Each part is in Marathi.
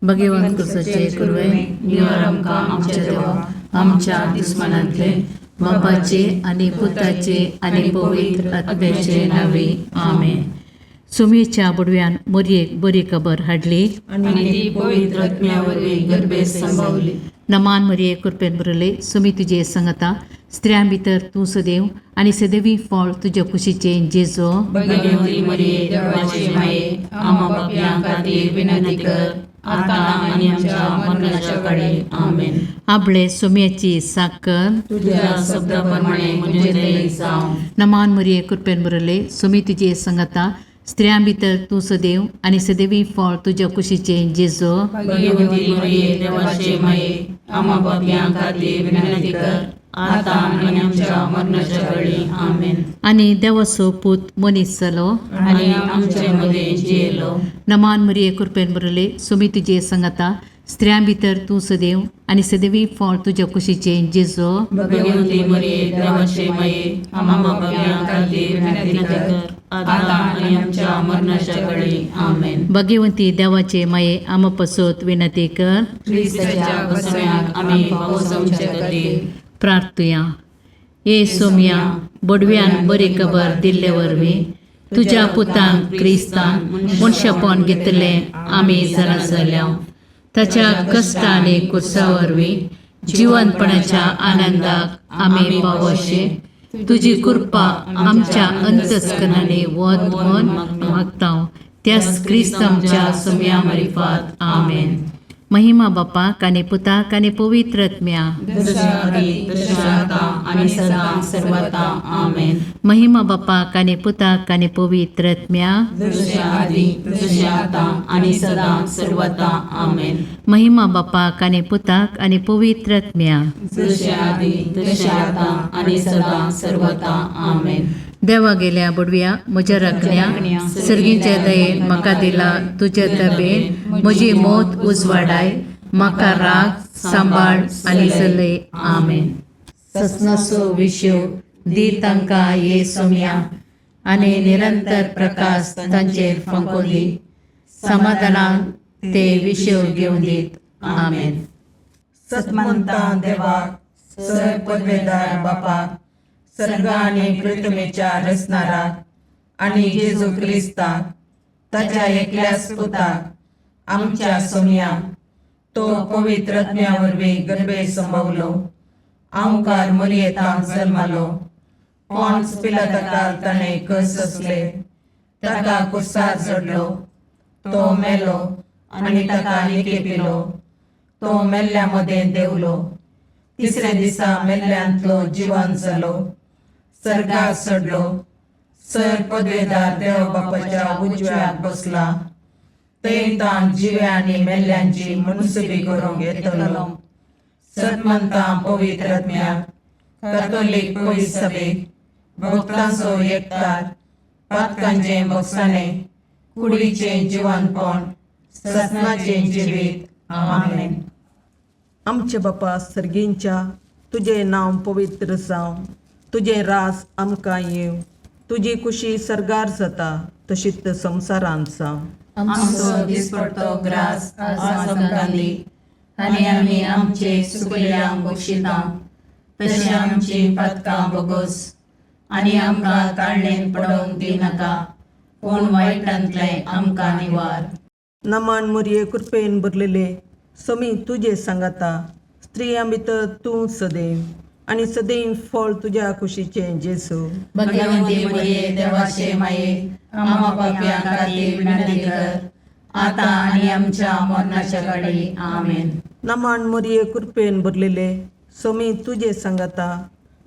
भगवंत सचे कुर्वे निवार आमकां आमच्या देवा आमच्या दुस्मनांतले बापाचे आनी पुताचे आनी पवित्र आत्म्याचे नावे आमेन. सुमेच्या बुडव्यान मोरयेक बरी खबर हाडली आनी ती पवित्र आत्म्या वरवीं गर्भे संभावली. नमान मरिये कृपेन बरले सुमी तुजे संगता स्त्रियां भितर तूं सदैव आनी सदैवी फळ तुज्या कुशीचे जेजो. भगवंती मरिये देवाचे माये आम्हा पापयां खातीर विनंती कर आतां आनी आमच्या मरणाच्या काळी आमेन. आपले सुम्याची साकर तुझ्या शब्दाप्रमाणे म्हजे दयेक जावं. नमान मरिये कृपेन बरले सुमी तुजे संगता स्त्रियां भितर तूं सदैव आनी सदैवी फळ तुज्या कुशीचे जेजो. भगवंती मरिये देवाचे माये आम्हा पापयां खातीर विनंती कर आतां आनी आमच्या मरणाच्या काळी आमेन. आनी देवाचो पूत मनीस जालो आनी आमचे मदें जियेलो. नमान मरिये कृपेन बरले सुमी तुजे संगता स्त्रियां भितर तूं सदैव आनी सदैवी फळ तुज्या कुशीचे जेजो. भगवंती मरिये देवाचे माये आम्हा पापयां खातीर विनंती कर आतां आनी आमच्या मरणाच्या काळी आमेन. भगवंती देवाचे माये आम पसोत विनंती कर. ख्रिस्ताच्या बसव्याक आमी पावस आमचे खातीर प्रार्थुया. ये सोम्या बडव्यान बरी खबर दिल्ले वरवीं तुज्या पुतांक क्रिस्तान मनशापण घेतले आमी जाणा जाल्या. ताच्या कश्ट आनी कुर्सा वरवीं जिवंतपणाच्या आनंदाक आमी पावशे तुजी कृपा आमच्या अंतस्करणाने वत म्हण मागता. त्याच क्रिस्तांच्या सोम्या मार्फत आमेन. महिमा बापाक आनी पुताक आनी पवित्र आत्म्या जशा आदी तशा आतां आनी सदां सर्वदा आमेन. महिमा बापाक आनी पुताक आनी पवित्र आत्म्या जशा आदी तशा आतां आनी सदां सर्वदा आमेन. महिमा बापाक आनी पुताक आनी पवित्र आत्म्या जशा आदी तशा आतां आनी सदां सर्वदा आमेन. देवा गेल्या बुडव्या म्हज्या राखल्या सर्गीच्या दयेन म्हाका दिला तुज्या तबेन म्हजी मोत उजवाडाय म्हाका राख सांबाळ आनी चलय आमेन. ससनाचो विशो दी तांकां ये सोम्या आनी निरंतर प्रकाश तांचेर फंको दी. समाधानान ते विशो घेवन दीत आमेन. सतमंता देवाक सर पदवेदार बापाक सर्ग आनी पृथ्वीच्या रचणाराक आनी जेजू क्रिस्ताक ताच्या एकल्याच पुताक आमच्या सोम्याक तो पवित्र आत्म्या वरवीं गर्भे संभवलो. ओंकार मरियेंत जल्मालो. पोंच पिलाताकाल ताणें कस असले. ताका कुर्सार चडलो. तो मेलो आनी ताका निके पिलो. तो मेल्ल्या मदें देवलो. तिसऱ्या दिसा मेल्ल्यांतलो जिवंत जालो. सर्गाक चडलो. सर पदवेदार देव बापाच्या उजव्याक बसला. थंय तां जिव्या आनी मेल्ल्यांची मनसुबी करूंक येतलो. सतमंतां पवित्र आत्म्याक कॅथोलीक पयस सभेक भक्तांचो एकठार पातकांचें बगसाणें कुडीचें जिवंतपण सतनाचें जिवीत आमेन. आमचे बापा सर्गींच्या तुझे नांव पवित्र जावं. तुझे रास आमकां येव. तुजी कुशी सर्गार जाता तशीच संवसारांत जावं. आमचो दिसपडटो ग्रास आज आमकां दी आनी आमी आमचे सुकयल्यांक बक्षिता तशें आमची पातकां बोगोस आनी आमकां ताळणेन पडोवंक दिनाका पूण वायटांतले आमकां निवार. नमान मरिये कृपेन भरलेले समी तुजे सांगाता स्त्रियां भितर तूं सदैव आनी सदैव फळ तुज्या कुशीचें जेजू. भगवंती मरिये देवाचे माये आम्हा पापयां खातीर विनंती कर आतां आनी आमच्या मरणाच्या काळी आमेन. नमान मरिये कृपेन भरलेले समी तुजे सांगाता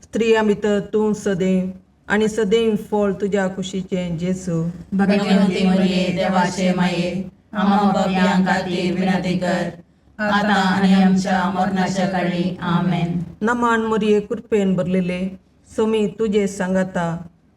स्त्रियां भितर तूं सदैव आनी सदैव फळ तुज्या कुशीचें जेजू. भगवंती मरिये देवाचे माये आम्हा पापयां खातीर विनंती कर आतां आनी आमच्या मरणाच्या काळी आमेन. नमान मरिये कृपेन भरलेले समी तुजे सांगाता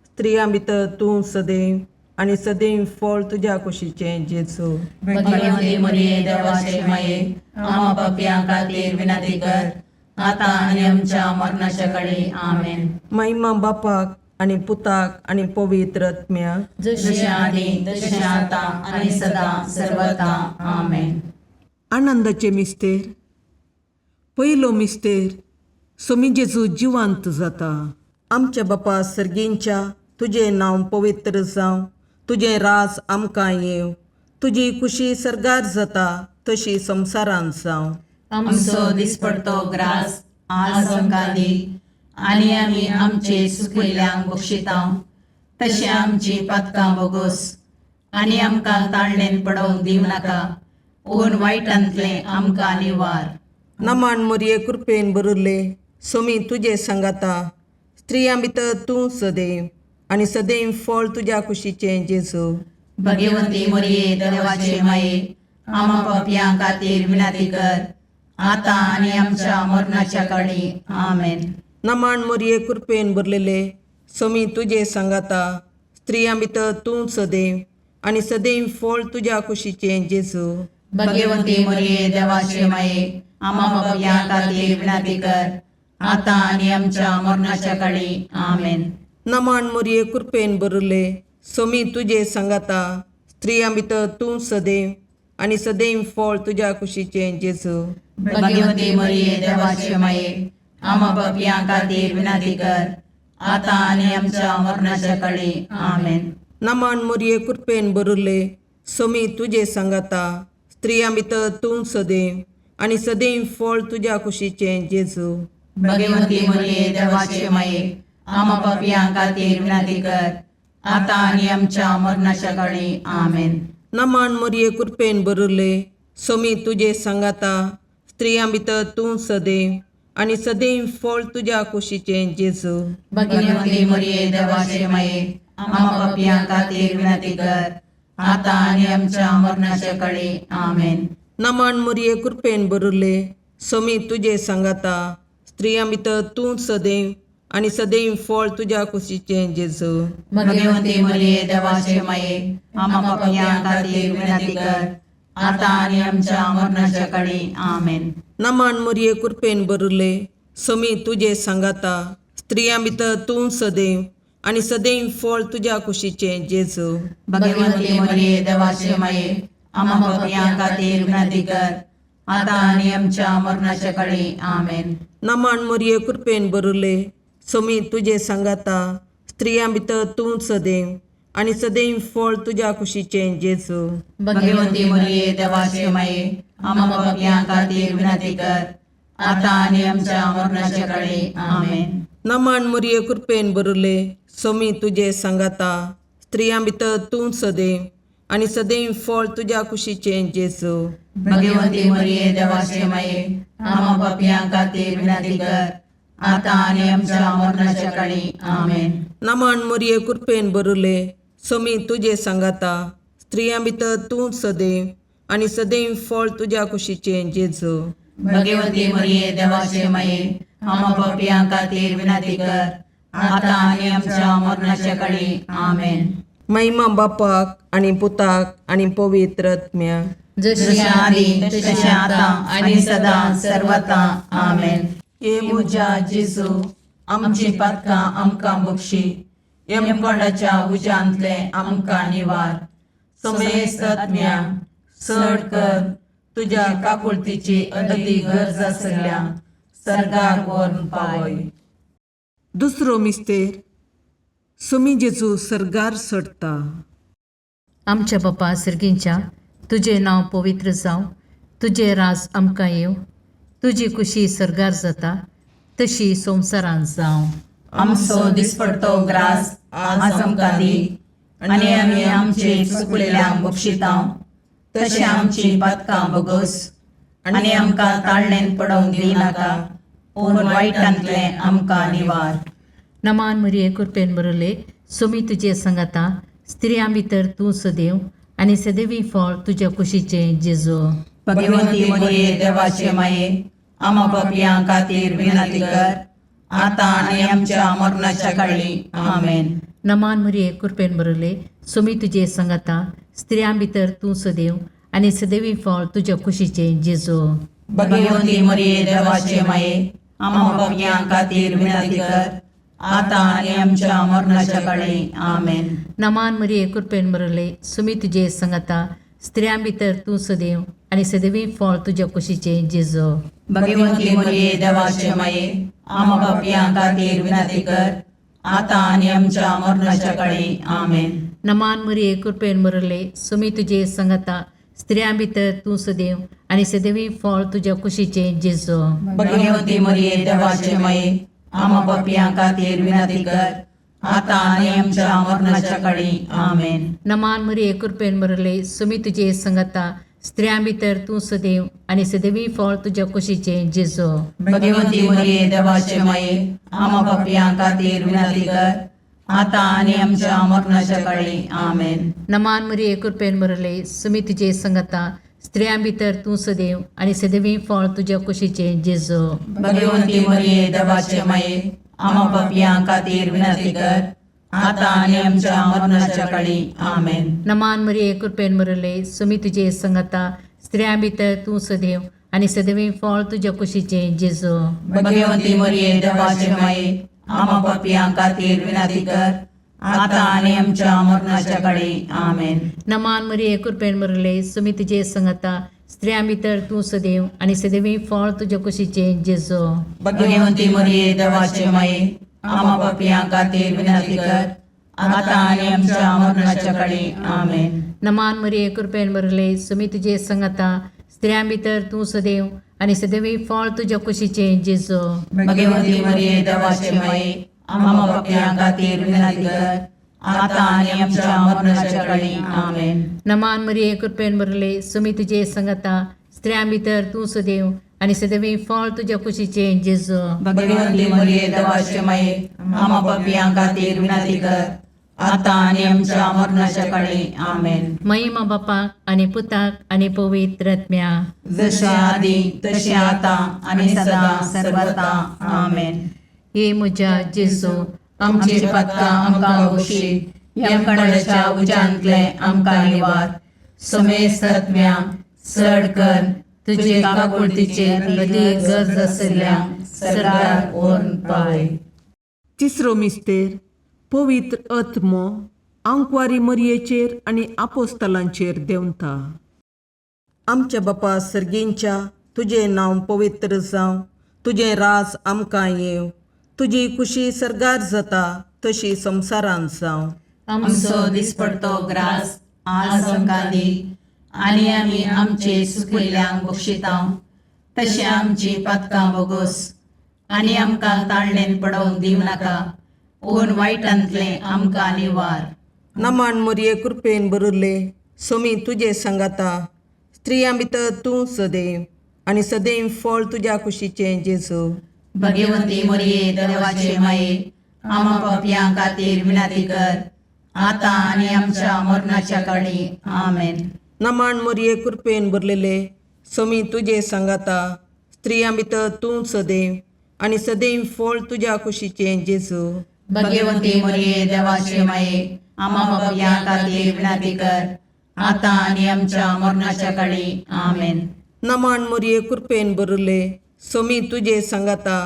स्त्रियां भितर तूं सदैव आनी सदैव फळ तुज्या कुशीचें जेजू. भगवंती मरिये देवाचे माये आम्हा पापयां खातीर विनंती कर आतां आनी आमच्या मरणाच्या काळी आमेन. महिमा बापाक आनी पुताक आनी पवित्र आत्म्याक जशें आदी तशें आतां आनी सदां सर्वदा आमेन. आनंदाचे मिस्तेर. पयलो मिस्तेर, सोमी जेजू जिवंत जाता. आमच्या बापा सर्गींच्या, तुजें नांव पवित्र जावं, तुजें रास आमकां येव, तुजी खुशी सर्गार जाता तशी संवसारांत जावं. आमचो दिसपडतो ग्रास आज आमकां दी, आनी आमी आमचे सुकयल्यांक बक्षितांव, तशें आमची पातकां बोगोस, आनी आमकां ताळणेन पडोवंक दिवं नाका, पूण वायटांतले आमकां निवार. नमान मोरये कृपेन बरले, सोमी तुजे सांगाता, स्त्रियां भितर तूं सदैव, आनी सदैव फळ तुज्या कुशीचें जेजू. भगवंती मोरये देवाचे माये, आमा पापयां खातीर विनाती कर, आतां आनी आमच्या मरणाच्या काळी. आमेन. नमान मोरये कृपेन बरलेले, सोमी तुजे सांगाता, स्त्रियां भितर तूं सदैव, आनी सदैव फळ तुज्या कुशीचें जेजू. भगवंती मोरये देवाचे माये, आमा पापयां खातीर विनाती कर, आतां आनी आमच्या मरणाच्या काळी. आमेन. नमान मोरये कृपेन बरले, सोमी तुजे सांगाता, स्त्रियां भितर तूं सदैव, आनी सदैव फळ तुज्या कुशीचें जेजू. भगवंती मोरये देवाचे माये, आमा पापयां खातीर विनाती कर, आतां आनी आमच्या मरणाच्या काळी. आमेन. नमान मोरये कृपेन बरले, सोमी तुजे सांगाता, स्त्रियां भितर तूं सदैव, आनी सदैव फळ तुज्या कुशीचें जेजू. भगवंती मोरये देवाचे माये, आमा पापयां खातीर विनाती कर, आतां आनी आमच्या मरणाच्या काळी. आमेन. नमान मोरये कृपेन बरले, सोमी तुजे सांगाता, स्त्रियां भितर तूं सदैव, आनी सदैव फळ तुज्या कुशीचें जेजू. भगवंती मोरये देवाचे माये, आमा पापयां खातीर विनाती कर, आतां आनी आमच्या मरणाच्या काळी. आमेन. नमान मोरये कृपेन बरले, सोमी तुजे सांगाता, स्त्रियां भितर तूं सदैव, आनी सदैव फळ तुज्या कुशीचें जेजू. भगवंती मोरये देवाचे माये, आमा पापयां खातीर विनाती कर, आतां आनी आमच्या मरणाच्या काळी. आमेन. नमान मोरये कृपेन बरले, सोमी तुजे सांगाता, स्त्रियां भितर तूं सदैव, आनी सदैव फळ तुज्या कुशीचें जेजू. भगवंती मोरये देवाचे माये, आमा पापयां खातीर विनाती कर, आतां आनी आमच्या मरणाच्या काळी. आमेन. नमान मोरये कृपेन बरले, सोमी तुजे सांगाता, स्त्रियां भितर तूं सदैव, आनी सदैव फळ तुज्या कुशीचें जेजू. भगवंती मोरये देवाचे माये, आमा पापयां खातीर विनाती कर, आतां आनी आमच्या मरणाच्या काळी. आमेन. नमान मोरये कृपेन बरले, सोमी तुजे सांगाता, स्त्रियां भितर तूं सदैव, आनी सदैव फळ तुज्या कुशीचें जेजू. भगवंती मोरये देवाचे माये, आमा पापयां खातीर विनाती कर, आतां आनी आमच्या मरणाच्या काळी. आमेन. नमान मोरये कृपेन बरले, सोमी तुजे सांगाता, स्त्रियां भितर तूं सदैव, आनी सदैव फळ तुज्या कुशीचें जेजू. भगवंती मोरये देवाचे माये, आमा पापयां खातीर विनाती कर, आतां आनी आमच्या मरणाच्या काळी. आमेन. महिमा बापाक आनी पुताक आनी पवित्र आत्म्याक, जशी आदी तशें आतां आनी सदां सर्वता. आमेन. ये म्हज्या जेजू, आमची पातकां आमकां बक्षी, यमकोंडाच्या उज्यांतले आमकां निवार. समेस्त आत्म्या चड कर, तुज्या काकुळतीची अदी गरज आसल्या सर्गार व्हरून पावय. दुसरो मिस्तेर, सोमी जेजू सर्गार सडटा. आमच्या बापा सर्गींच्या, तुजें नांव पवित्र जावं, तुजें रास आमकां येव, तुजी खुशी सर्गार जाता तशी संवसारांत जावं. आमचो दिसपडतो ग्रास आज आमकां दी, आनी आमी आमचे चुकलेल्यांक बक्षितांव, तशें आमची पातकां बोगोस, आनी आमकां ताळणेन पडोवंक दिवं नाका, पूण वायटांतले आमकां निवार. नमान मोरये कृपेन बरले, सोमी तुजे सांगाता, स्त्रियां भितर तूं सदैव, आनी सदैवी फळ तुज्या कुशीचें जेजू. भगवंती मोरये देवाचे माये, आमा पापयां खातीर विनाती कर, आतां आनी आमच्या मरणाच्या काळी. आमेन. नमान मोरये कृपेन बरले, सोमी तुजे सांगाता, स्त्रियां भितर तूं सदैव, आनी सदैवी फळ तुज्या कुशीचें जेजू. भगवंती मोरये देवाचे माये, आमा पापयां खातीर विनाती कर, आतां आनी आमच्या मरणाच्या काळी. आमेन. नमान मोरये कृपेन बरले, सोमी तुजे सांगाता, स्त्रियां भितर तूं सदैव आनी सदैवी फळ तुज्या कुशीचे जेजू. भगवंती मरिये देवाचे माये आम पापियां खातीर विनंती कर आता आनी आमच्या मरणाच्या काळी आमेन. नमान मरिये कृपेन बरले सुमी तुजे संगता स्त्रियां भितर तूं सदैव आनी सदैवी फळ तुज्या कुशीचे जेजू. भगवंती मरिये देवाचे माये आम पापियां खातीर विनंती कर आता आनी आमच्या मरणाच्या काळी आमेन. नमान मरिये कृपेन बरले सुमी तुजे संगता स्त्रियां भितर तूं सदैव आनी सदैवी फळ तुज्या कुशीचे जेजू. भगवंती मरिये देवाचे माये आम पापियां खातीर विनंती कर आता आनी आमच्या मरणाच्या काळी आमेन. नमान मरिये कृपेन बरले सुमी तुजे संगता स्त्रियां भितर तूं सदैव आनी सदैवी फळ तुज्या कुशीचे जेजू. भगवंती मरिये देवाचे माये आम पापियां खातीर विनंती कर आता आनी आमच्या मरणाच्या काळी आमेन. नमान मरिये कृपेन बरले सुमी तुजे संगता स्त्रियां भितर तूं सदैव आनी सदैवी फळ तुज्या कुशीचे जेजू. भगवंती मरिये देवाचे माये आम पापियां खातीर विनंती कर आता आनी आमच्या मरणाच्या काळी आमेन. नमान मरिये कृपेन बरले सुमी तुजे संगता स्त्रियां भितर तूं सदैव आनी सदैवी फळ तुज्या कुशीचे जेजू. भगवंती मरिये देवाचे माये आम पापियां खातीर विनंती कर आता आनी आमच्या मरणाच्या काळी आमेन. नमान मरिये कृपेन बरले सुमी तुजे संगता स्त्रियां भितर तूं सदैव आनी सदैवी फळ तुज्या कुशीचे जेजू. भगवंती मरिये देवाचे माये आम पापियां खातीर विनंती कर आता आनी आमच्या मरणाच्या काळी आमेन. नमान मरिये कृपेन बरले सुमी तुजे संगता स्त्रियां भितर तूं सदैव आनी सदैवी फळ तुज्या कुशीचे जेजू. भगवंती मरिये देवाचे माये आम पापियां खातीर विनंती कर आता आनी आमच्या मरणाच्या काळी आमेन. महिमा बापाक आनी पुताक आनी पवित्र आत्म्या जशे आदी तशे आता आनी सदा सर्वदा आमेन. हे म्हज्या जेजू आमची पदकां आमकां बक्षी यमकणाच्या उज्यांतले आमकां निवार. समेस्त आत्म्या चड कर तुजे काकुळतीचेर कधी गरज आशिल्ल्यांक सरकार ओन पाय. तिसरो मिस्तेर पवित्र आत्मो आंकवारी मरयेचेर आनी आपोस्तलांचेर देंवता. आमच्या बापा सर्गींच्या तुजें नांव पवित्र जावं, तुजें रास आमकां येव, तुजी खुशी सरगार जाता तशी संवसारांत जावं. आमचो दिसपडतो ग्रास आज आमकां दी आनी आमी आमचे सुकिल्ल्यांक बक्षितांव. तशें आमची पदकां बोगोस आनी आमकां ताळणेन पडोवंक दिव नाका पूण वायटांतले आमकां निवार. नमान मरये कृपेन बरले सोमी तुजे सांगाता स्त्रियां भितर तूं सदैव आनी सदैव फळ तुज्या कुशीचें जेजू. भगवंती मरिये देवाचे माये आम पापियां खातीर विनंती कर आता आनी आमच्या मरणाच्या काळी आमेन. नमान मरये कृपेन बरलेले सोमी तुजे सांगाता स्त्रियां भितर तूं सदैव आनी सदैव फळ तुज्या कुशीचें जेजू. भगवंती मरिये देवाचे माये आम पापियां खातीर विनंती कर आता आनी आमच्या मरणाच्या काळी आमेन. नमान मरये कृपेन बरले सोमी तुजे सांगाता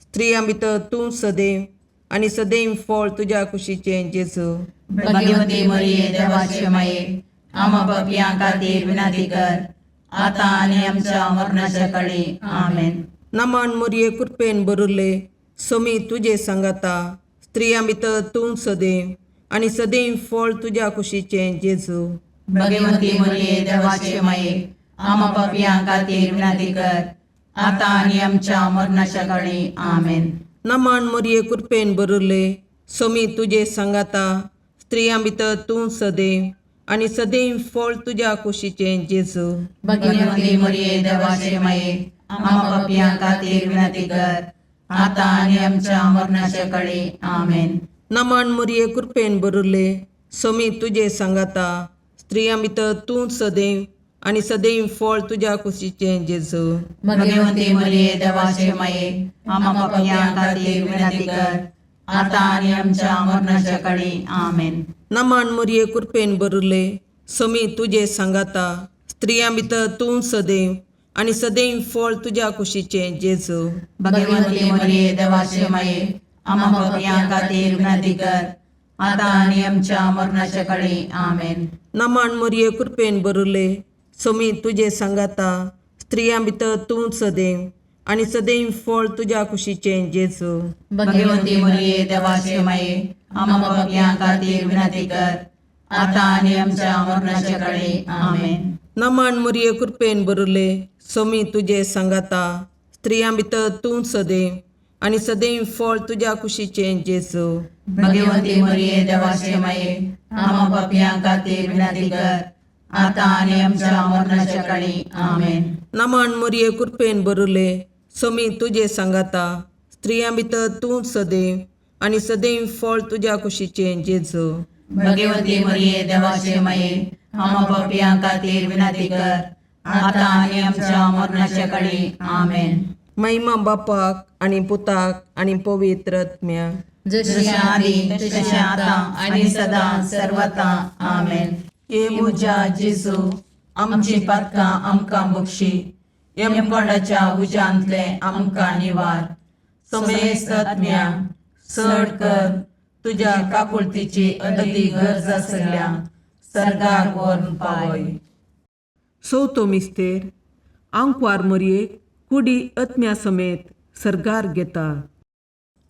स्त्रियां भितर तूं सदैव आनी सदैव फळ तुज्या कुशीचें जेजू. भगवंती मरिये देवाचे माये आम पापियां खातीर विनंती कर आता आनी आमच्या मरणाच्या काळी आमेन. नमान मरये कृपेन बरले सोमी तुजे सांगाता स्त्रियां भितर तूं सदैव आनी सदैव फळ तुज्या कुशीचें जेजू. भगवंती मरिये देवाचे माये आम पापियां खातीर विनंती कर आता आनी आमच्या मरणाच्या काळी आमेन. नमान मरये कृपेन बरले सोमी तुजे सांगाता स्त्रियां भितर तूं सदैव आनी सदैव फळ तुज्या कुशीचें जेजू. भगवंती मरिये देवाचे माये आम पापियां खातीर विनंती कर आता आनी आमच्या मरणाच्या काळी आमेन. नमान मरये कृपेन बरले सोमी तुजे सांगाता स्त्रियां भितर तूं सदैव आनी सदैव फळ तुज्या कुशीचें जेजू. भगवंती मरिये देवाचे माये आम पापियां खातीर विनंती कर आता आनी आमच्या मरणाच्या काळी आमेन. नमान मरये कृपेन बरले सोमी तुजे सांगाता स्त्रियां भितर तूं सदैव आनी सदैव फळ तुज्या कुशीचें जेजू. भगवंती मरिये देवाचे माये आम पापियां खातीर विनंती कर आता आणि आमच्या मरणाच्या काळी आमेन. नमान मोरये कृपेन बरुले सोमी तुझे सांगाता स्त्रियां भितर तूं सदैव आणि सदैव फळ तुझ्या कुशीचे जेजू. भगवंती मरिये देवाचे माये आम्हा पापियां खातीर विनंती कर, आता आणि आमच्या मरणाच्या काळी आमेन. नमान मोरये कृपेन बरुले सोमी तुझे सांगाता स्त्रियां भितर तूं सदैव आणि सदैव फळ तुझ्या कुशीचे जेजू. भगवंती मरिये देवाचे माये आम्हा पापियां खातीर विनंती कर, आता आणि आमच्या मरणाच्या काळी आमेन. नमान मोरये कृपेन बरुले सोमी तुझे सांगाता स्त्रियां भितर तूं सदैव आणि सदैव फळ तुझ्या कुशीचे जेजू. भगवंती मरिये देवाचे माये आम्हा पापियां खातीर विनंती कर, आता आणि आमच्या मरणाच्या काळी आमेन. महिमा बापाक आणि पुताक आणि पवित्र आत्म्या. जशी आधी तशी आता आणि सदा सर्वता आमेन. ये मुजा जेजू आमची पातकां आमकां बक्षी, यमकोंडाच्या उजांतले आमकां निवार. समेस्त आत्म्या चड कर तुझ्या काकुळतीची अदी गरज आसल्या सर्गार व्हरून पावय. सौतो मिस्तेर आंकवार मोरयेक कुडी आत्म्या समेत सर्गार घेता.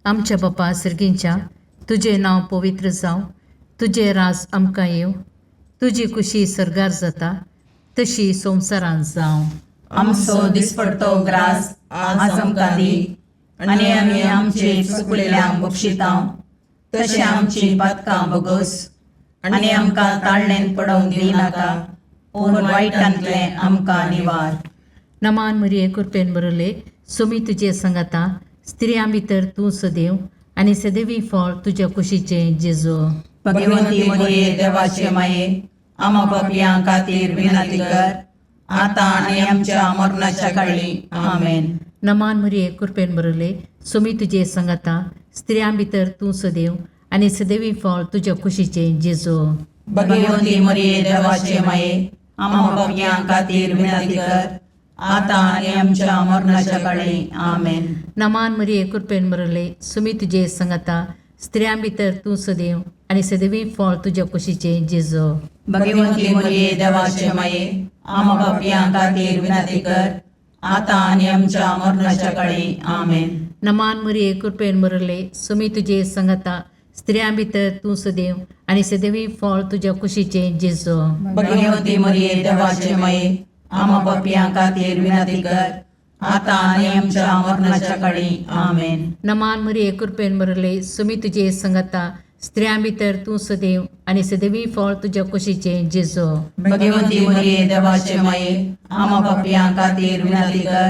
आमच्या बापा सर्गींच्या तुझे नाव पवित्र जावं, तुझे राज आमकां येव, तुजी कुशी सर्गार जाता तशी संवसारांत जावं. आमचो दिसपडतो ग्रास आज आमकां दी, आनी आमी आमचे चुकलेल्यांक बक्षितांव, तशें आमची पातकां बगोस, आनी आमकां ताळणेन पडोवंक दिनाका, पूण वायटांतले आमकां निवार. नमान मरिये कृपेन बरले सोमी तुजे सांगाता स्त्रियां भितर तूं सदैव आणि सदैवी फळ तुझ्या कुशीचे जेजू. भगवंती मरिये देवाचे माये आम्हा पापियां खातीर विनंती कर, आता आनी आमच्या मरणाच्या काळी आमेन. नमान मरिये कृपेन बरले सोमी तुजे सांगाता स्त्रियां भितर तूं सदैव आणि सदैवी फळ तुझ्या कुशीचे जेजू. भगवंती मरिये देवाचे माये आम्हा पापियां खातीर विनंती कर, आता आनी आमच्या मरणाच्या काळी आमेन. नमान मरिये कृपेन बरले सोमी तुजे सांगाता स्त्रियां भितर तूं सदैव आणि सदैवी फळ तुझ्या कुशीचे जेजू. भगवंती मरिये देवाचे माये आम्हा पापियां खातीर विनंती कर, आता आनी आमच्या मरणाच्या काळी आमेन. नमान मरिये कृपेन बरले सोमी तुजे सांगाता स्त्रियां भितर तूं सदैव आणि सदैवी फळ तुझ्या कुशीचे जेजू. भगवंती मरिये देवाचे माये आम्हा पापियां खातीर विनंती कर, आता आनी आमच्या मरणाच्या काळी आमेन. नमान मरिये कृपेन बरले सोमी तुजे सांगाता स्त्रियां भितर तूं सदैव आणि सदैवी फळ तुझ्या कुशीचे जेजू. भगवंती मरिये देवाचे माये आम्हा पापियां खातीर विनंती कर,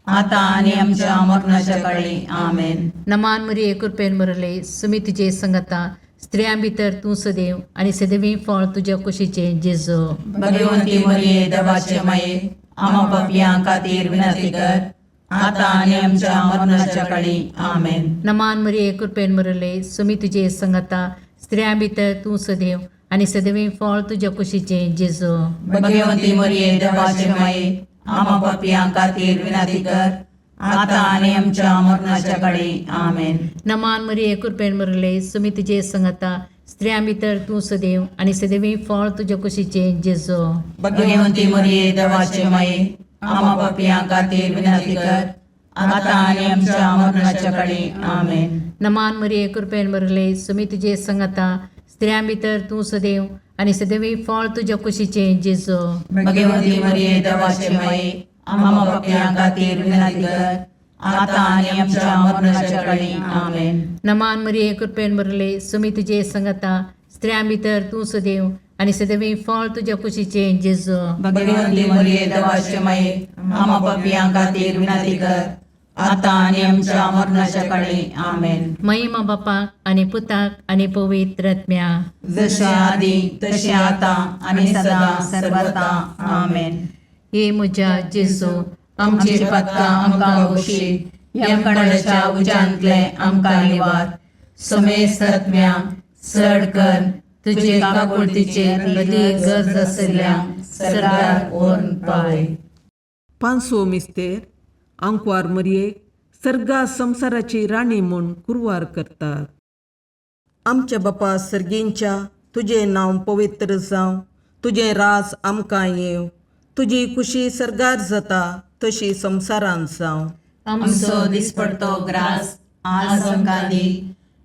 आता आनी आमच्या मरणाच्या काळी आमेन. नमान मरिये कृपेन बरले सोमी तुजे सांगाता स्त्रियां भितर तूं सदैव आणि सदैवी फळ तुझ्या कुशीचे जेजू. भगवंती मरिये देवाचे माये आम्हा पापियां खातीर विनंती कर, आता आनी आमच्या मरणाच्या काळी आमेन. नमान मरिये कृपेन बरले सोमी तुजे सांगाता स्त्रियां भितर तूं सदैव आणि सदैवी फळ तुझ्या कुशीचे जेजू. भगवंती मरिये देवाचे माये आम्हा पापियां खातीर विनंती कर, आता आनी आमच्या मरणाच्या काळी आमेन. नमान मरिये कृपेन बरले सोमी तुजे सांगाता स्त्रियां भितर तूं सदैव आणि सदैवी फळ तुझ्या कुशीचे जेजू. भगवंती मरिये देवाचे माये आम्हा पापियां खातीर विनंती कर, आता आनी आमच्या मरणाच्या काळी आमेन. नमान मरिये कृपेन बरले सोमी तुजे सांगाता स्त्रियां भितर तूं सदैव आणि सदैवी फळ तुझ्या कुशीचे जेजू. भगवंती मरिये देवाचे माये आम्हा पापियां खातीर विनंती कर, आता आनी आमच्या मरणाच्या काळी आमेन. नमान मरिये कृपेन बरले सोमी तुजे सांगाता स्त्रियां भितर तूं सदैव आणि सदैवी फळ तुझ्या कुशीचे जेजू. भगवंती मरिये देवाचे माये आम्हा पापियां खातीर विनंती कर, आता आनी आमच्या मरणाच्या काळी आमेन. महिमा बापाक आणि पुताक आणि पवित्र आत्म्या. जशे आधी तशे आता आणि सदा सर्वता आमेन. हे म्हज्या जेजू आमची पातकां आमकां बक्षी, यमकोंडाच्या उजांतले आमकां निवार. समेस्त आत्म्या चड कर तुजे काकुळतीचे अदी गरज आसल्यांक सर्गार व्हरून पावय. पांचवो मिस्तेर आंकवार मोरयेक सर्गा संवसाराची राणी म्हूण कुरवार करतात. आमच्या बापा सर्गींच्या तुझे नांव पवित्र जावं, तुझे रास आमकां येव, तुजी खुशी सरगार जाता तशी संवसारांत जावं. आमचो दिसपडतो ग्रास आज आमकां दी,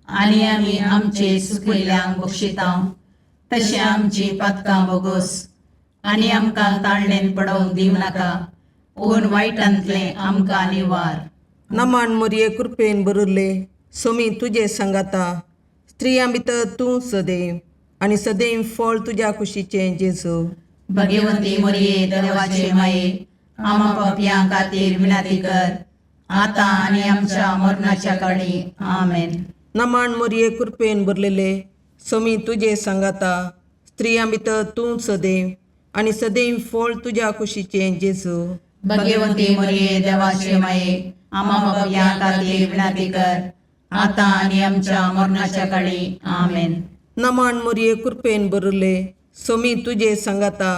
आनी आमी आमचे सुकयल्यांक बक्षितांव. तशें आमची पातकां बोगोस आनी आमकां ताळणेन पडोवंक दिवं नाका, पूण वायटांतले आमकां निवार. नमान मोरये कृपेन बरले सोमी तुझे सांगाता, स्त्रियां भितर तूं सदैव आनी सदैव फळ तुज्या कुशीचें जेजू. भगवंती मोरये देवाचे माये, आमा पापयां खातीर विनाती कर, आतां आनी आमच्या मरणाच्या काळी. आमेन. नमान मोरये कृपेन बरलेले सोमी तुझे सांगाता, स्त्रियां भितर तूं सदैव आनी सदैव फळ तुज्या कुशीचें जेजू. भगवंती मोरये देवाचे माये, आमा पापयां खातीर विनाती कर, आतां आनी आमच्या मरणाच्या काळी. आमेन. नमान मोरये कृपेन बरले सोमी तुझे सांगाता,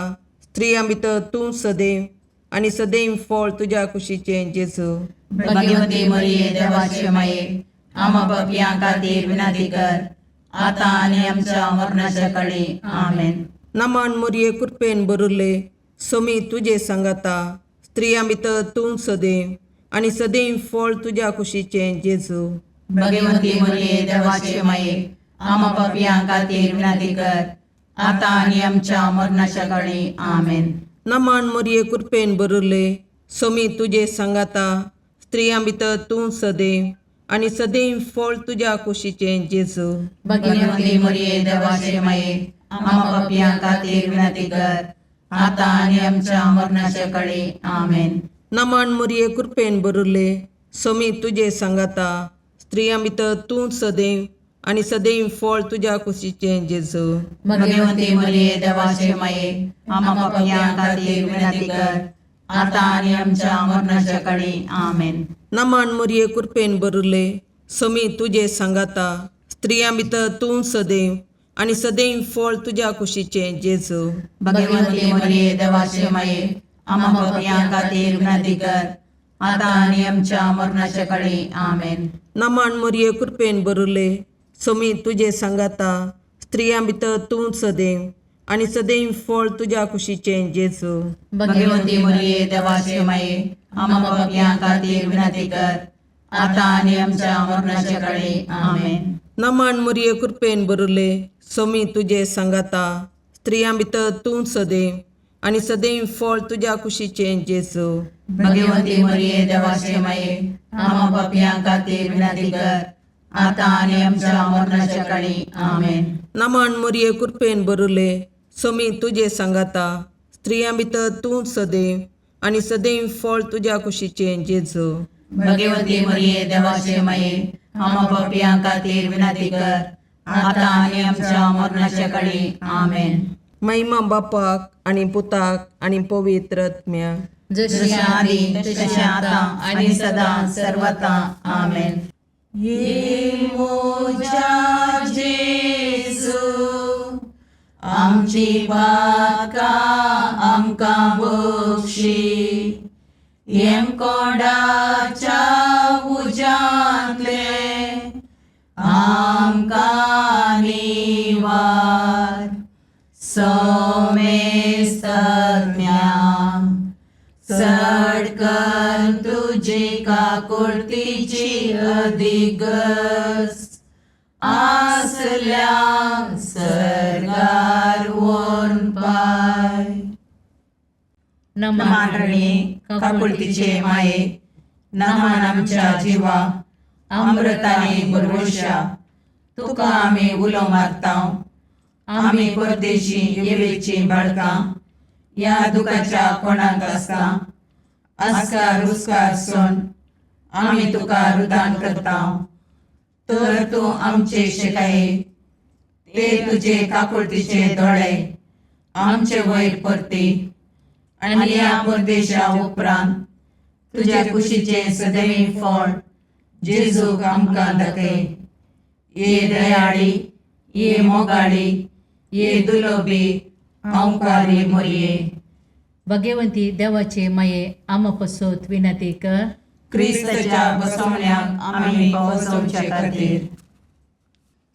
स्त्रियां भितर तूं सदैव आनी सदैव फळ तुज्या कुशीचें जेजू. भगवंती मोरये देवाचे माये, आमा पापयां खातीर विनाती कर, आतां आनी आमच्या मरणाच्या काळी. आमेन. नमान मोरये कृपेन बरले सोमी तुझे सांगाता, स्त्रियां भितर तूं सदैव आनी सदैव फळ तुज्या कुशीचें जेजू. भगवंती मोरये देवाचे माये, आमा पापयां खातीर विनाती कर, आतां आनी आमच्या मरणाच्या काळी. आमेन. नमान मोरये कृपेन बरले सोमी तुझे सांगाता, स्त्रियां भितर तूं सदैव आनी सदैव फळ तुज्या कुशीचें जेजू. भगवंती मोरये देवाचे माये, आमा पापयां खातीर विनाती कर, आतां आनी आमच्या मरणाच्या काळी. आमेन. नमान मोरये कृपेन बरले सोमी तुझे सांगाता, स्त्रियां भितर तूं सदैव आनी सदैव फळ तुज्या कुशीचें जेजू. भगवंती मोरये देवाचे माये, आमा पापयां खातीर विनाती कर, आतां आनी आमच्या मरणाच्या काळी. आमेन. नमान मोरये कृपेन बरले सोमी तुझे सांगाता, स्त्रियां भितर तूं सदैव आनी सदैव फळ तुज्या कुशीचें जेजू. भगवंती मोरये देवाचे माये, आमा पापयां खातीर विनाती कर, आतां आनी आमच्या मरणाच्या काळी. आमेन. नमान मोरये कृपेन बरले सोमी तुझे सांगाता, स्त्रियां भितर तूं सदैव आनी सदैव फळ तुज्या कुशीचें जेजू. भगवंती मोरये देवाचे माये, आमा पापयां खातीर विनाती कर, आतां आनी आमच्या मरणाच्या काळी. आमेन. नमान मोरये कृपेन बरले सोमी तुझे सांगाता, स्त्रियां भितर तूं सदैव आनी सदैव फळ तुज्या कुशीचें जेजू. भगवंती मोरये देवाचे माये, आमा पापयां खातीर विनाती कर, आतां आनी आमच्या मरणाच्या काळी. आमेन. नमान मोरये कृपेन बरले सोमी तुझे सांगाता, स्त्रियां भितर तूं सदैव आनी सदैव फळ तुज्या कुशीचें जेजू. भगवंती मोरये देवाचे माये, आमा पापयां खातीर विनाती कर, आतां आनी आमच्या मरणाच्या काळी. आमेन. महिमा बापाक आनी पुताक आनी पवित्र आत्म्याक, जशें आदी तशें आतां आनी सदां सर्वता. आमेन. ये मोजा जेजू, आमची बातकां आमकां बक्षी, येम कोडाच्या उजांतले आमकां निवार. सोमेस्त सडकन तुजी काकुळतीची अधिगस, आसल्या सरगार वोन पाय. नमान रणे काकुळतीचे माये, नमान आमच्या जिवा, अमृताने भरवशा, तुका आमी उलो मारतांव. आमी परदेशी येवेची बाळकां, या दुखाच्या कोणाक आसता, आस्कार उस्कार सोन आमी तुका रुदान करतांव. तर तूं आमचे शिकाये, ते तुजे काकुळतीचे दोळे आमचे वयर परती, आनी या परदेशा उपरांत तुजे कुशीचे सदैव फळ जेजूक आमकां दाखय. ये दयाळी, ये मोगाळी, ये दुलोबी अंकारी मोरये. भगवंती देवाचे माये, आमा पसोत विनाती कर. क्रिस्ताच्या बसवण्याक आमी पावसवचे खातीर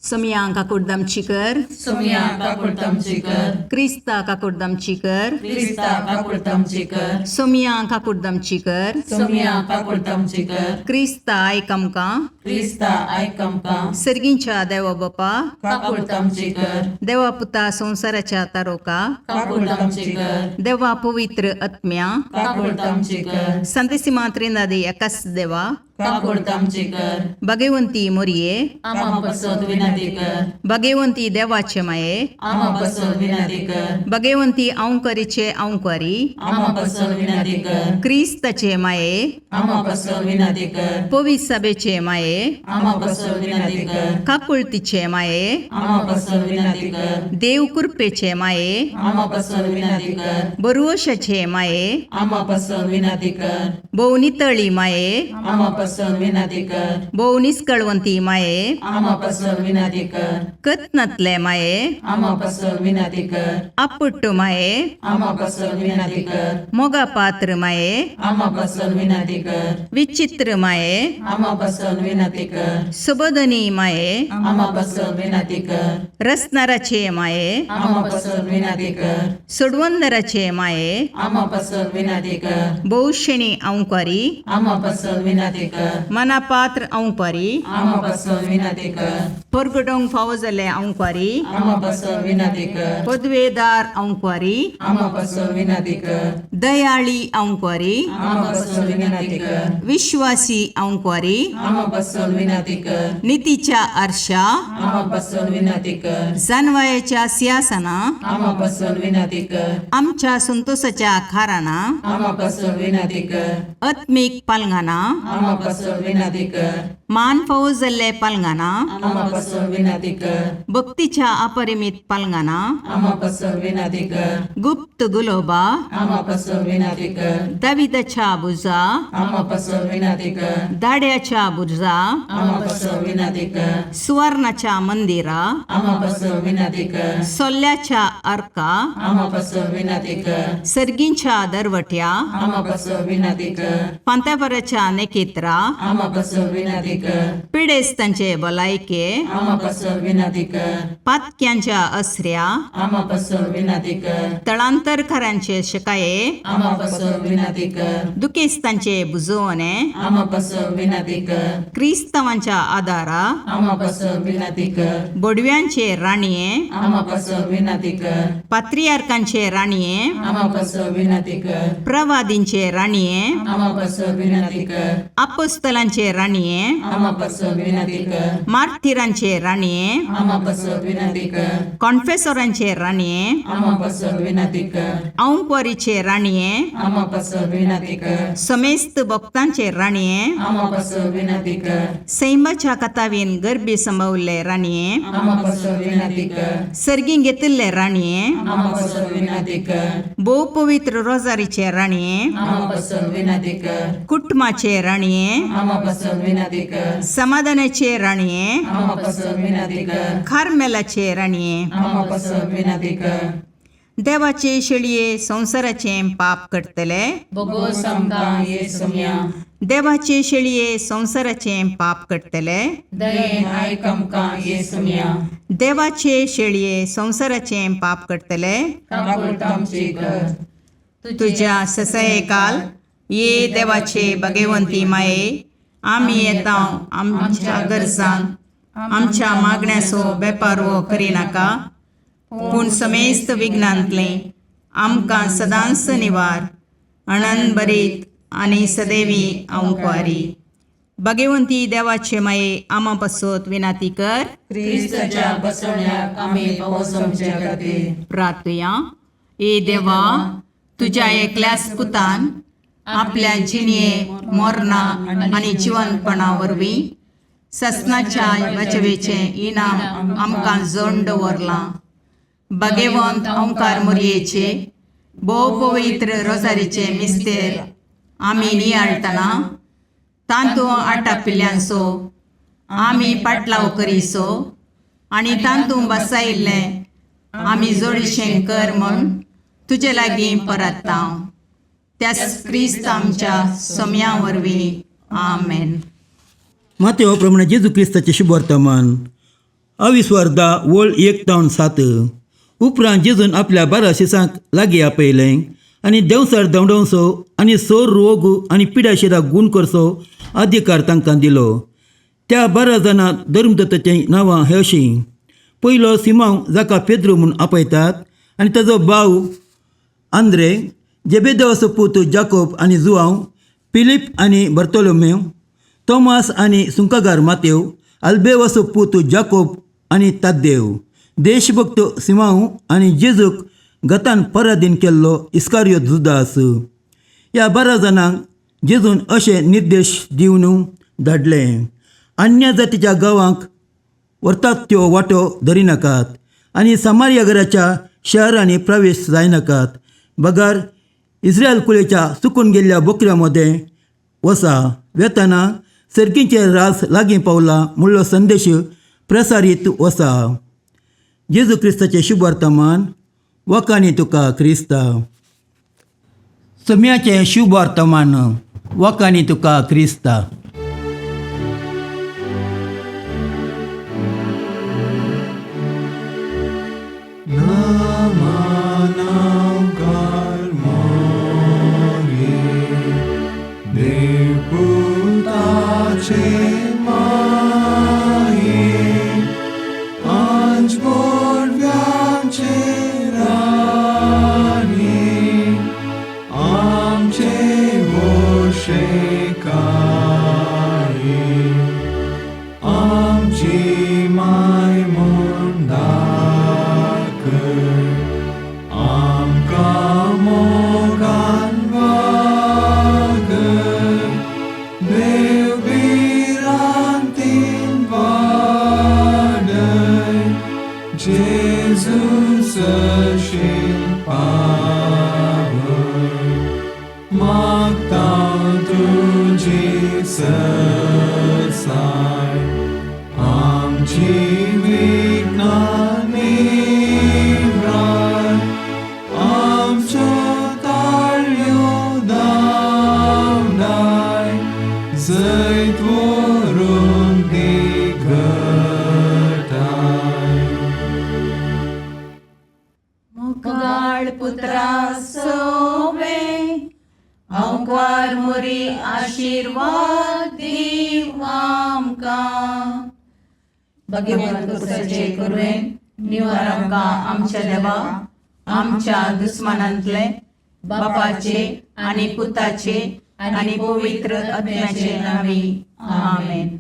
सोमिया काकुर्दामची कर, सोमिया काकुर्तामची कर, क्रिस्ता काकुर्दामची कर, क्रिस्ता काकुर्तामची कर, सोमिया काकुर्दामची कर, सोमिया काकुर्तामची कर, क्रिस्ता आयकमका, क्रिस्ता आयकमका, सर्गींच्या देवा बापा, काकुर्तामची कर, देवा पुता संसाराच्या तारोका, काकुर्तामची कर, देवा पवित्र आत्म्या, काकुर्तामची कर, संतसिमा त्रिनादी एकाच देवा, काकुर्तामची कर, भगवंती मोरिये, आम्हा पसत विनंती कर, भगवंती देवाचे माये, आम्हा पसत विनंती कर, भगवंती औंकरीचे औंकरी, आम्हा पसत विनंती कर, क्रिस्ताचे माये, आम्हा पसत विनंती कर, पवित्र सभेचे माये, आम्हा पसत विनंती कर, काकुळतीचे माये, आम्हा पसत विनंती कर, देव कृपेचे माये, आम्हा पसत विनंती कर, बरुवशाचे माये, आम्हा पसत विनंती कर, भोवनितळी माये, आम्हा पसत विनंती कर, भोवनिस्कळवंती माये, आम्हा पसत विनंती कर, कथनतले माये, आम्हा पसत विनंती कर, अपुट्टू माये, आम्हा पसत विनंती कर, मोगा पात्र माये, आम्हा पसत विनंती कर, विचित्र माये, आम्हा पसत विनंती कर, सुबोधनी माये, आम्हा पसत विनंती कर, रसनाराचे माये, आम्हा पसत विनंती कर, सोडवंदराचे माये, आम्हा पसत विनंती कर, बहुशणी औंकरी, आम्हा पसत विनंती कर, मनापात्र औंकरी, आम्हा पसत विनंती कर, परगडोंग फावो जाले औंकरी, आम्हा पसत विनंती कर, पदवेदार औंकरी, आम्हा पसत विनंती कर, दयाळी औंकरी, आम्हा पसत विनंती कर, विश्वासी औंकरी, आम्हा पसत विनंती कर, नीतीच्या आरशा, आम्हा पसत विनंती कर, जानवायाच्या सिंहासना, आम्हा पसत विनंती कर, आमच्या संतोषाच्या खाराना, आम्हा पसत विनंती कर, आत्मिक पालंगाना, आम्हा पसत विनंती कर, मान फावो जाल्ले पालंगाना, आम्हा पसत विनंती कर, भक्तीच्या अपरिमित पालंगाना, आम्हा पसत विनंती कर, गुप्त गुलोबा, आम्हा पसत विनंती कर, दाविदाच्या बुजा, आम्हा पसत विनंती कर, दाड्याच्या बुजा, आम्हा पसत विनंती कर, सुवर्णाच्या मंदिरा, आम्हा पसत विनंती कर, सोल्ल्याच्या अर्का, आम्हा पसत विनंती कर, सर्गींच्या दरवट्या, आम्हा पसत विनंती कर, पांतापराच्या नेकेत्रा, आम्हा पसत विनंती कर, पिडेस्तांचे बलायके, आम्हा पसत विनंती कर, पातक्यांच्या असऱ्या, आम्हा पसत विनंती कर, तळांतरकारांचे शिकाये, आम्हा पसत विनंती कर, दुखेस्तांचे बुजवणे, आम्हा पसत विनंती कर, क्रिस्तवांच्या आदारा, आम्हा पसत विनंती कर, बोडव्यांचे राणीये, आम्हा पसत विनंती कर, पात्रियार्कांचे राणीये, आम्हा पसत विनंती कर, प्रवादींचे राणीये, आम्हा पसत विनंती कर, अपोस्तलांचे राणीये, आम्हा पसत विनंती कर, मार्थिरांचे राणीये, आम्हा पसत विनंती कर, कॉन्फेसोरांचे राणीये, आम्हा पसत विनंती कर, औंकवारीचे राणीये, आम्हा पसत विनंती कर, समेस्त भक्तांचे राणीये, आम्हा पसत विनंती कर, सैमाच्या कथावीन गर्भी संभवले राणीये, आम्हा पसत विनंती कर, सर्गी घेतिल्ले राणीये, आम्हा पसत विनंती कर, बहु पवित्र रोजारीचे राणीये, आम्हा पसत विनंती कर, कुटुंबाचे राणीये, आम्हा पसत विनंती कर, समाधानाचे राणीये, आम्हा पसत विनंती कर, खारमेलाचे राणीये, आम्हा पसत विनंती कर, देवाचे शेळये संसाराचे पाप करतले, बगो समका येसुम्या, देवाचे शेळये संसाराचे पाप करतले, दये आयकमका येसुम्या, देवाचे शेळये संसाराचे पाप करतले, काकुर्तामची कर, तुझ्या ससयेकाल ये देवाचे भगवंती माये, आम्ही येता आमच्या गरजांक, आमच्या मागण्याचो बेपारवो करिनाका, पूण समेस्त विघ्नांतले आमकां सदांच निवार, आनंद बरीत आनी सदैवी औंकवारी. भगवंती देवाचे माये आमा पासत विनाती कर. क्रिस्ताच्या बसवण्याक आम्ही पोहोचवचे खातीर प्रार्थया. ए देवा, तुझ्या एकल्याच पुतान आपल्या जिणये मोरणा आनी जिवंतपणा वरवीं ससनाच्या बचवेचे इनाम आमकां जोडून दवरलां. भगवंत ओंकार मोरयेचे भोव पवित्र रोजारीचे मिस्तेर आमी नियाळटना तांतू आटा पिल्ल्यांचो आमी पाटलाव करीसो आनी तांतू बसायिल्लें आमी जोडीशें कर म्हूण तुजे लागीं परतता. त्या क्रिस्त आमच्या सोम्या वरवीं. आमेन. मातेव प्रमाणे जेजू क्रिस्ताचे शुभ वर्तमान. अविस्वार्धा वळ 1:7 उपरांत जेजून आपल्या 12 शिसांक लागीं आपयलें आनी देंवसार दवडवचो आनी सोर रोग आनी पिडाशिराक गूण करचो अधिकार तांकां दिलो. त्या 12 जाणां धर्मदत्ताचीं नांवां हे अशीं: पयलो सिमांव, जाका पेद्रो म्हूण आपयतात, आनी ताजो भाव आंद्रे, जेबेदेवाचो पूत जाकोब आनी जुआंव, फिलीप आनी बर्तोलोमेव, तोमास आनी सुंकागार मातेव, अल्बेवाचो पूत जाकोब आनी ताद्देव, देशभक्त सिमांव आनी जेजूक गतान पराधीन केल्लो इस्कारियोत जुदास. ह्या 12 जाणांक जेजून अशे निर्देश दिवन धाडले: अन्य जातीच्या गांवांक व्हरतात त्यो वांटो धरिनाकात आनी समार्यागराच्या शहरांनी प्रवेश जायनाकात. बगार इस्रायल कुळेच्या चुकून गेल्ल्या बोकऱ्यां मदें वसा. वेताना सर्गींचे रास लागीं पावला म्हणलो संदेश प्रसारीत वसा. जेजू क्रिस्ताचे शुभ वर्तमान. वखाणी तुका क्रिस्ता. सम्याचे शुभ वर्तमान. वखाणी तुका क्रिस्ता. मुगाळ पुत्रा सोवे अवकार मोरी आशीर्वाद दीव आमकां. भगवंत कुसाचे करुवेन निवार आमकां आमच्या देवा, आमच्या दुस्मनांतले, बापाचे आनी पुताचे आनी पवित्र आत्म्याचे नांवी. आमेन.